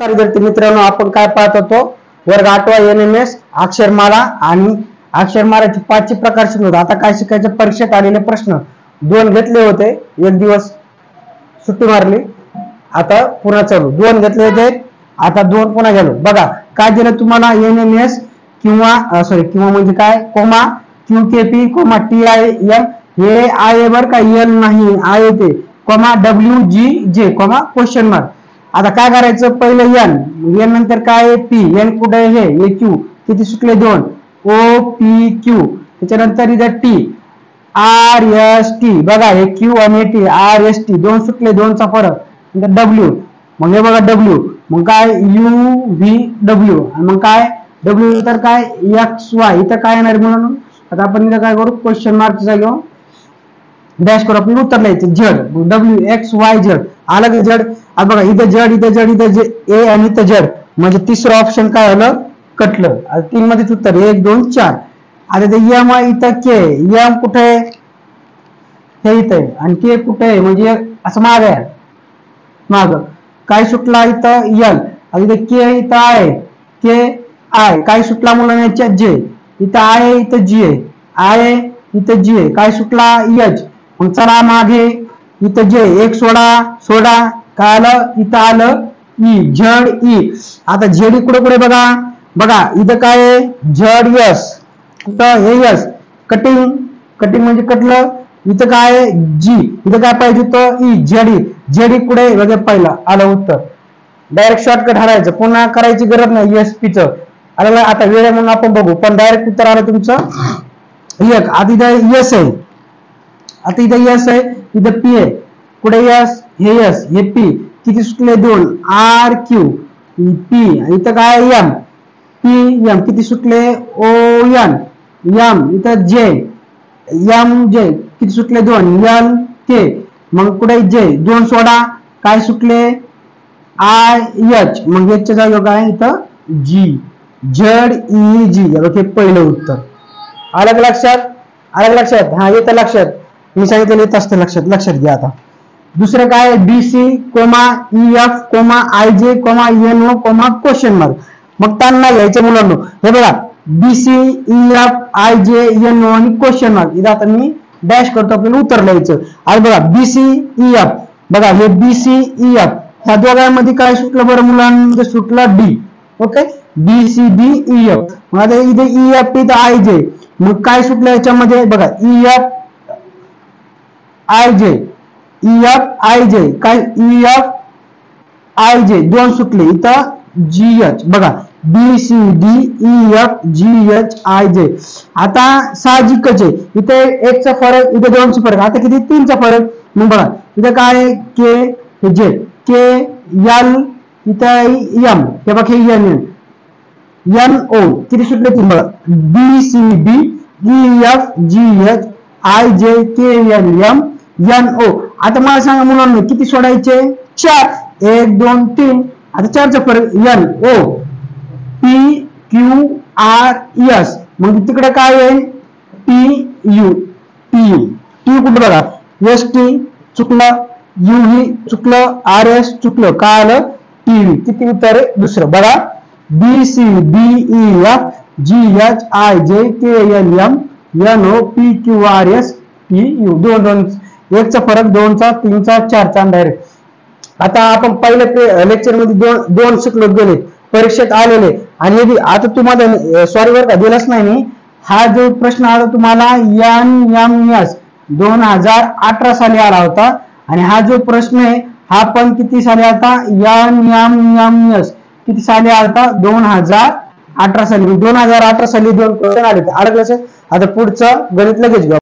विद्यार्थी मित्रांनो, आपण काय पाहत होतो? वर्ग 8वा एनएमएस अक्षरमाला आणि अक्षरमालाचे 5 प्रकार शिकलो. आता काय शिकायचे? परीक्षेत आलेले प्रश्न 2 घेतले होते, एक दिवस सुट्टी मारली, आता पुन्हा चालू. 2 घेतले होते, आता 2 पुन्हा गेलो. बघा काय दिलं तुम्हाला? एनएमएस किंवा म्हणजे काय, कोमा क्यूकेपी कोमा टीआयएम, हे आय बर का, एल नाही, आय येते, कोमा डब्ल्यूजीजे कोमा क्वेश्चन मार्क. आता काय करायचं? पहिलं एन नंतर काय? पी. एन कुठे आहे? हे क्यू, किती सुटले? 2. ओ पी क्यू, त्याच्यानंतर इथं टी, आर एस टी. बघा हे क्यू आणि टी, आर एस टी 2 सुटले, 2चा फरक. नंतर डब्ल्यू, मग हे बघा डब्ल्यू, मग काय? यू व्ही डब्ल्यू, मग काय? डब्ल्यू तर काय? X Y. इथं काय येणार म्हणून? आता आपण इथं काय करू? क्वेश्चन मार्कच्या जागेवर डॅश करू, आपण उत्तर लिहायचं Z. W x Y Z आलं का झेड? आता बघा इथं झेड, इथं झेड, इथं ए आणि इथं झेड, म्हणजे तिसरं ऑप्शन काय आलं? कटलं. आता 3 मध्येच उत्तर 1 2 4. आता ते एम आहे, इथं के, एम कुठे आहे? हे इथं आहे, आणि के कुठे आहे? म्हणजे असं माग आहे, माग. काय सुटला? इथं एल, आणि इथं के, इथं आहे के आय. काय सुटला मुलांना? जे. इथं आहे, इथं जी आहे, आय इथं जी आहे. काय सुटला? एच. मग चला मागे, इथं जे, एक सोडा काय आलं? इथं आलं ई, झड ई. आता झेड कुठे कुठे? बघा इथं काय आहे? झड यस, इथं हे यस, कटिंग म्हणजे कटलं. इथं काय आहे? जी. इथं काय पाहिजे होतं? ई, झेडी कुठे? बघा पहिला आलं उत्तर. डायरेक्ट शॉर्टकट हरायचं, पुन्हा करायची गरज नाही. एस पी च आलं. आता वेळ म्हणून आपण बघू, पण डायरेक्ट उत्तर आलं तुमचं एक. आता इथं यस आहे, आता इथं यस आहे, इथं पी आहे. कुठे यस? हे यस, हे पी, किती सुटले? 2. आर क्यू पी, इथं काय? एम पी एम, किती सुटले? ओ एन एम, इथं जे एम जे, किती सुटले? 2. एल के, मग कुठे? जे 2 सोडा, काय सुटले? आय एच, मग एचच्या जागेवर काय? इथं जी, झेड ई जी. हे पहिलं उत्तर. आलं लक्षात? आलं लक्षात? हा येतं लक्षात, मी सांगितलं येत असतं लक्षात घ्या. आता दुसरं काय? B C comma E F comma I J comma N O comma question mark. मग त्यांना घ्यायचे मुलांना, हे बघा B C E F I J N O आणि क्वेश्चन मार्क. इथं आता मी डॅश करतो, आपल्याला उत्तर लिहायचं. आणि बघा बीसी ई एफ, बघा हे बीसी ई एफ, ह्या दोघांमध्ये काय सुटलं बरं मुलांना? सुटलं D. Okay, B C D E F. मग आता इथे ई एफ, इथं आय जे, मग काय सुटलं याच्यामध्ये? बघा ई एफ आय जे, ई एफ आय जे, काय? ई एफ आय जे 2 सुटले, इथं जी एच. बघा B C D E F G H I J. आता साहजिकच आहे, इथे 1 चा फरक, इथे 2 चा फरक, आता किती? 3 चा फरक. मग बघा इथं काय? के जे, के एल, इथं एम, हे बघा हे एन एन ओ, किती सुटले? 3. बघा B C D E F G H I J K L M N O. आता मला सांगा मुलांना, किती सोडायचे? 4. 1 2 3. आता 4 चा फरक, N O P Q R S, मग तिकडे काय आहे? टी यू टी कुठे? बघा एस टी चुकलं, यू ही चुकलं, आर एस चुकलं, काय आलं? टी. किती उत्तर आहे? दुसरं. बघा B C D E F G H I J K L M N O P Q R S T U. 2 1 चा फरक, 2 चा, 3 चा, 4 चा डायरेक्ट. आता आपण पहिल्या लेक्चर मध्ये 2 शिकलो गेले, परीक्षेत आलेले. आणि आता तुम्हाला सॉरी बरं का, दिलंच नाही मी. हा जो प्रश्न आला तुम्हाला एन एम एस 2018 साली आला होता, आणि हा जो प्रश्न आहे हा पण किती साली आला? एन एम एम एस किती साली आला? 2018 साली. 2018 साली 2 क्वेश्चन आले. अडकलं. आता पुढचं गणित लगेच घेऊ.